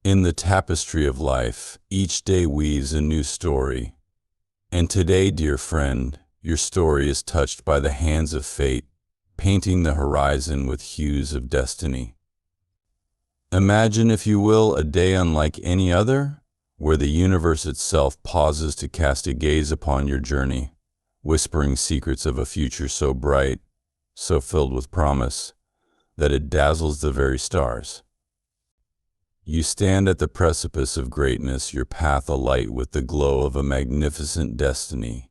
In the tapestry of life, each day weaves a new story. And today, dear friend, your story is touched by the hands of fate, painting the horizon with hues of destiny. Imagine, if you will, a day unlike any other, where the universe itself pauses to cast a gaze upon your journey, whispering secrets of a future so bright, so filled with promise, that it dazzles the very stars. You stand at the precipice of greatness, your path alight with the glow of a magnificent destiny,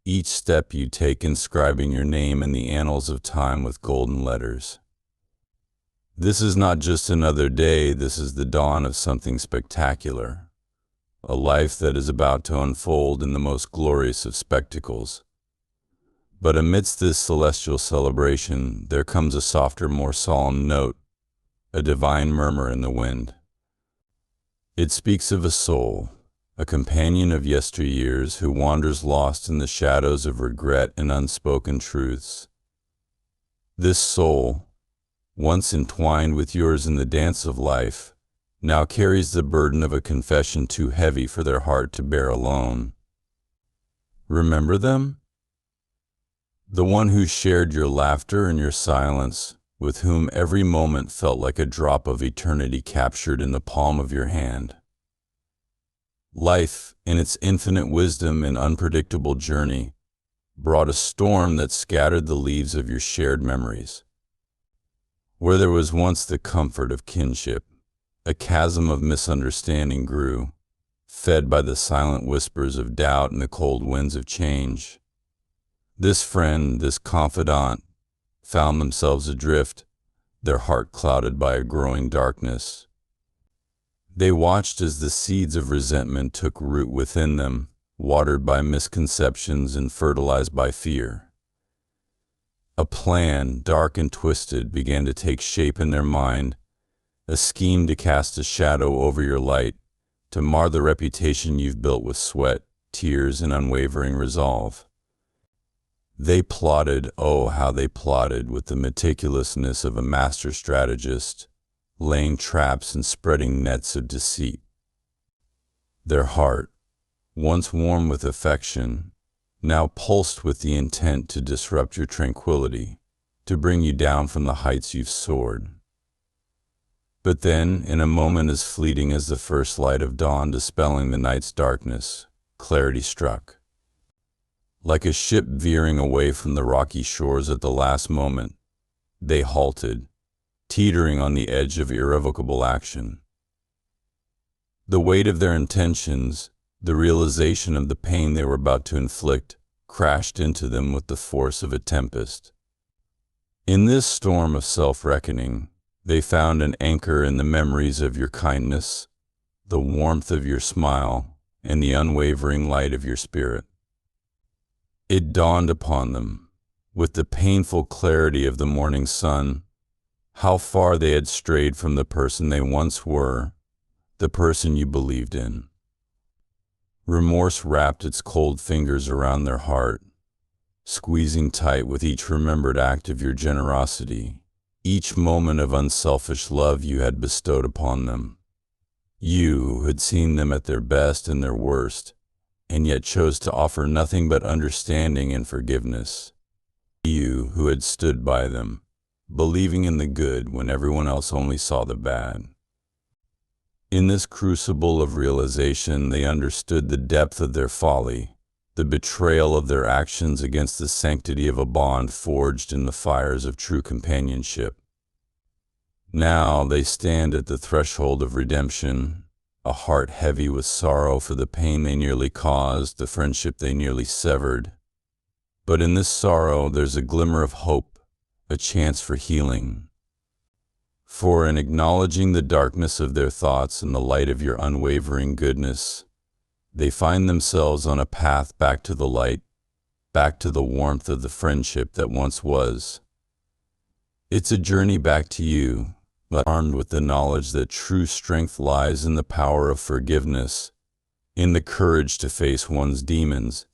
each step you take inscribing your name in the annals of time with golden letters. This is not just another day, this is the dawn of something spectacular, a life that is about to unfold in the most glorious of spectacles. But amidst this celestial celebration, there comes a softer, more solemn note, a divine murmur in the wind. It speaks of a soul, a companion of yesteryears who wanders lost in the shadows of regret and unspoken truths. This soul, once entwined with yours in the dance of life, now carries the burden of a confession too heavy for their heart to bear alone. Remember them? The one who shared your laughter and your silence, with whom every moment felt like a drop of eternity captured in the palm of your hand. Life, in its infinite wisdom and unpredictable journey, brought a storm that scattered the leaves of your shared memories. Where there was once the comfort of kinship, a chasm of misunderstanding grew, fed by the silent whispers of doubt and the cold winds of change. This friend, this confidant, found themselves adrift, their heart clouded by a growing darkness. They watched as the seeds of resentment took root within them, watered by misconceptions and fertilized by fear. A plan, dark and twisted, began to take shape in their mind, a scheme to cast a shadow over your light, to mar the reputation you've built with sweat, tears, and unwavering resolve. They plotted, oh how they plotted, with the meticulousness of a master strategist, laying traps and spreading nets of deceit. Their heart, once warm with affection, now pulsed with the intent to disrupt your tranquility, to bring you down from the heights you've soared. But then, in a moment as fleeting as the first light of dawn dispelling the night's darkness, clarity struck. Like a ship veering away from the rocky shores at the last moment, they halted, teetering on the edge of irrevocable action. The weight of their intentions, the realization of the pain they were about to inflict, crashed into them with the force of a tempest. In this storm of self-reckoning, they found an anchor in the memories of your kindness, the warmth of your smile, and the unwavering light of your spirit. It dawned upon them, with the painful clarity of the morning sun, how far they had strayed from the person they once were, the person you believed in. Remorse wrapped its cold fingers around their heart, squeezing tight with each remembered act of your generosity, each moment of unselfish love you had bestowed upon them. You, who had seen them at their best and their worst, and yet chose to offer nothing but understanding and forgiveness. You, who had stood by them, believing in the good when everyone else only saw the bad. In this crucible of realization, they understood the depth of their folly, the betrayal of their actions against the sanctity of a bond forged in the fires of true companionship. Now they stand at the threshold of redemption, a heart heavy with sorrow for the pain they nearly caused, the friendship they nearly severed. But in this sorrow there's a glimmer of hope, a chance for healing. For in acknowledging the darkness of their thoughts and the light of your unwavering goodness, they find themselves on a path back to the light, back to the warmth of the friendship that once was. It's a journey back to you, but armed with the knowledge that true strength lies in the power of forgiveness, in the courage to face one's demons,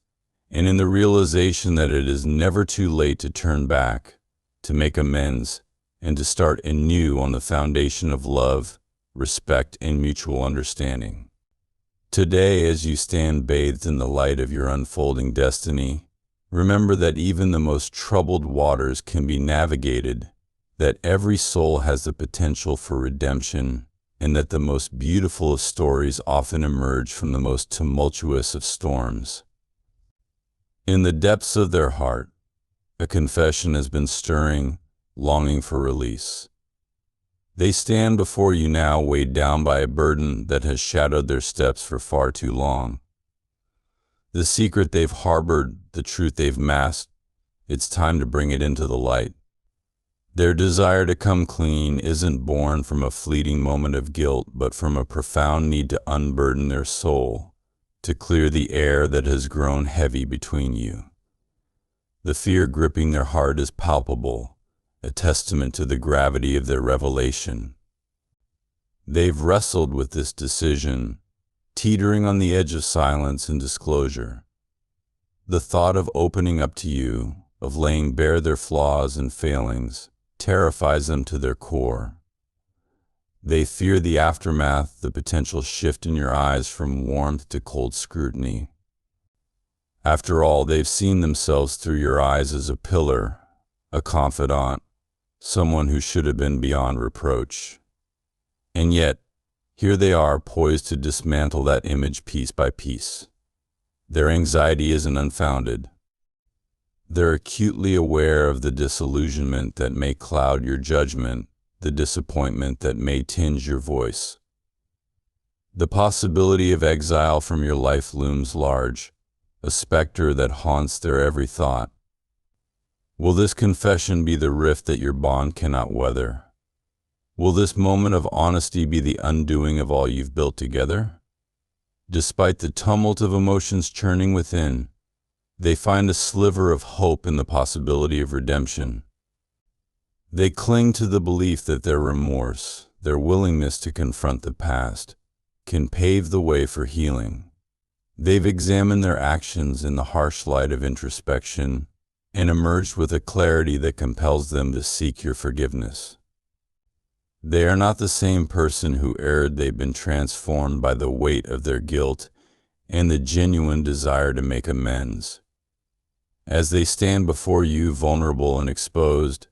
and in the realization that it is never too late to turn back, to make amends, and to start anew on the foundation of love, respect, and mutual understanding. Today, as you stand bathed in the light of your unfolding destiny, remember that even the most troubled waters can be navigated, that every soul has the potential for redemption, and that the most beautiful of stories often emerge from the most tumultuous of storms. In the depths of their heart, a confession has been stirring, longing for release. They stand before you now, weighed down by a burden that has shadowed their steps for far too long. The secret they've harbored, the truth they've masked, it's time to bring it into the light. Their desire to come clean isn't born from a fleeting moment of guilt, but from a profound need to unburden their soul, to clear the air that has grown heavy between you. The fear gripping their heart is palpable, a testament to the gravity of their revelation. They've wrestled with this decision, teetering on the edge of silence and disclosure. The thought of opening up to you, of laying bare their flaws and failings, terrifies them to their core. They fear the aftermath, the potential shift in your eyes from warmth to cold scrutiny. After all, they've seen themselves through your eyes as a pillar, a confidant, someone who should have been beyond reproach. And yet, here they are, poised to dismantle that image piece by piece. Their anxiety isn't unfounded. They're acutely aware of the disillusionment that may cloud your judgment, the disappointment that may tinge your voice. The possibility of exile from your life looms large, a specter that haunts their every thought. Will this confession be the rift that your bond cannot weather? Will this moment of honesty be the undoing of all you've built together? Despite the tumult of emotions churning within, they find a sliver of hope in the possibility of redemption. They cling to the belief that their remorse, their willingness to confront the past, can pave the way for healing. They've examined their actions in the harsh light of introspection and emerged with a clarity that compels them to seek your forgiveness. They are not the same person who erred. They've been transformed by the weight of their guilt and the genuine desire to make amends. As they stand before you, vulnerable and exposed,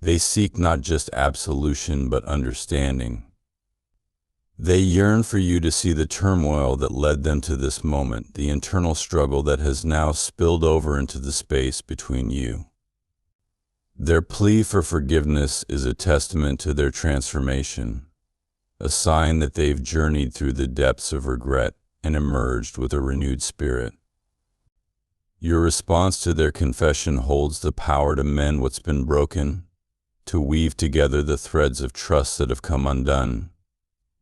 they seek not just absolution but understanding. They yearn for you to see the turmoil that led them to this moment, the internal struggle that has now spilled over into the space between you. Their plea for forgiveness is a testament to their transformation, a sign that they've journeyed through the depths of regret and emerged with a renewed spirit. Your response to their confession holds the power to mend what's been broken, to weave together the threads of trust that have come undone.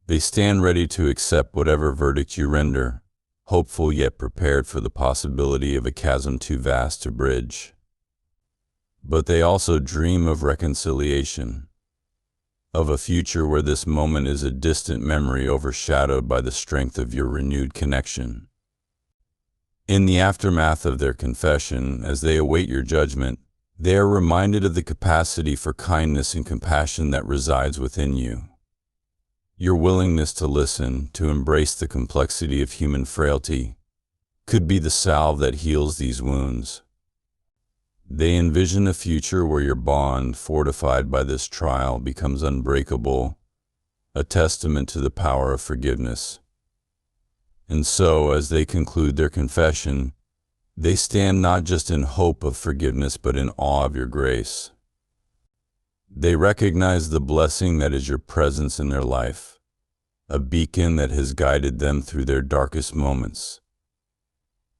They stand ready to accept whatever verdict you render, hopeful yet prepared for the possibility of a chasm too vast to bridge. But they also dream of reconciliation, of a future where this moment is a distant memory overshadowed by the strength of your renewed connection. In the aftermath of their confession, as they await your judgment, they are reminded of the capacity for kindness and compassion that resides within you. Your willingness to listen, to embrace the complexity of human frailty, could be the salve that heals these wounds. They envision a future where your bond, fortified by this trial, becomes unbreakable, a testament to the power of forgiveness. And so, as they conclude their confession, they stand not just in hope of forgiveness, but in awe of your grace. They recognize the blessing that is your presence in their life, a beacon that has guided them through their darkest moments.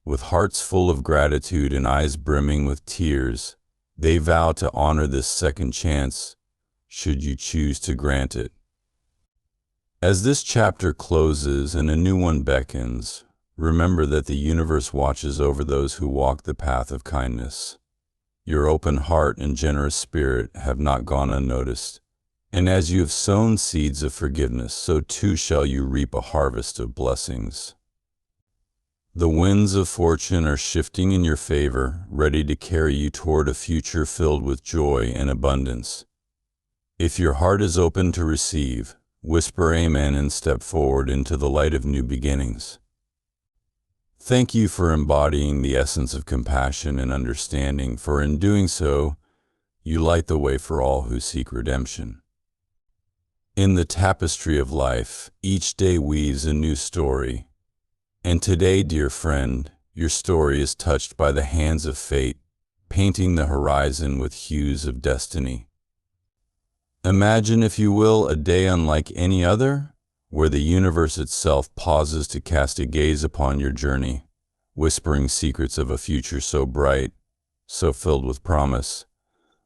With hearts full of gratitude and eyes brimming with tears, they vow to honor this second chance, should you choose to grant it. As this chapter closes and a new one beckons, remember that the universe watches over those who walk the path of kindness. Your open heart and generous spirit have not gone unnoticed, and as you have sown seeds of forgiveness, so too shall you reap a harvest of blessings. The winds of fortune are shifting in your favor, ready to carry you toward a future filled with joy and abundance. If your heart is open to receive, whisper amen and step forward into the light of new beginnings. Thank you for embodying the essence of compassion and understanding, for in doing so, you light the way for all who seek redemption. In the tapestry of life, each day weaves a new story. And today, dear friend, your story is touched by the hands of fate, painting the horizon with hues of destiny. Imagine, if you will, a day unlike any other, where the universe itself pauses to cast a gaze upon your journey, whispering secrets of a future so bright, so filled with promise,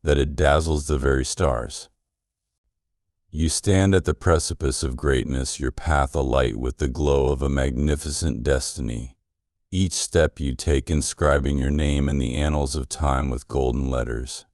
that it dazzles the very stars. You stand at the precipice of greatness, your path alight with the glow of a magnificent destiny, each step you take inscribing your name in the annals of time with golden letters.